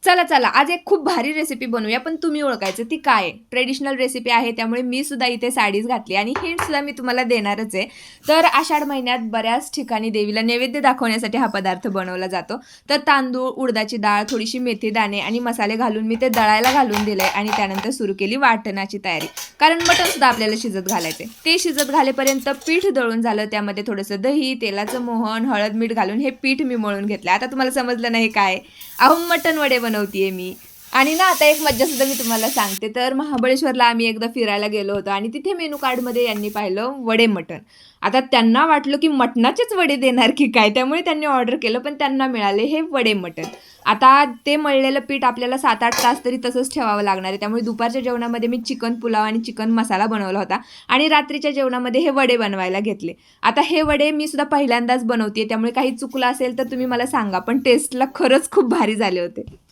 चला चला आज एक खूप भारी रेसिपी बनवूया, पण तुम्ही ओळखायचं ती काय आहे. ट्रेडिशनल रेसिपी आहे, त्यामुळे मी सुद्धा इथे साडीच घातली आणि हिंट सुद्धा मी तुम्हाला देणारच आहे. तर आषाढ महिन्यात बऱ्याच ठिकाणी देवीला नैवेद्य दाखवण्यासाठी हा पदार्थ बनवला जातो. तर तांदूळ, उडदाची डाळ, थोडीशी मेथी दाणे आणि मसाले घालून मी ते दळायला घालून दिलंय आणि त्यानंतर सुरू केली वाटणाची तयारी. कारण मटण सुद्धा आपल्याला शिजत घालायचे. ते शिजत घालेपर्यंत पीठ दळून झालं, त्यामध्ये थोडंसं दही, तेलाचं मोहन, हळद, मीठ घालून हे पीठ मी मळून घेतलं. आता तुम्हाला समजलं नाही काय? अहो, मटण वडे बनवतीये मी. आणि ना आता एक मज्जा सुद्धा मी तुम्हाला सांगते. तर महाबळेश्वरला आम्ही एकदा फिरायला गेलो होतो आणि तिथे मेनू कार्डमध्ये यांनी पाहिलं वडे मटण. आता त्यांना वाटलं की मटणाचेच वडे देणार की काय? त्यामुळे त्यांनी ऑर्डर केलं, पण त्यांना मिळाले हे वडे मटण. आता ते मळलेलं पीठ आपल्याला 7-8 तास तरी तसंच ठेवावं लागणार आहे. त्यामुळे दुपारच्या जेवणामध्ये मी चिकन पुलाव आणि चिकन मसाला बनवला होता आणि रात्रीच्या जेवणामध्ये हे वडे बनवायला घेतले. आता हे वडे मी सुद्धा पहिल्यांदाच बनवतेय, त्यामुळे काही चुकलं असेल तर तुम्ही मला सांगा. पण टेस्टला खरंच खूप भारी झाले होते.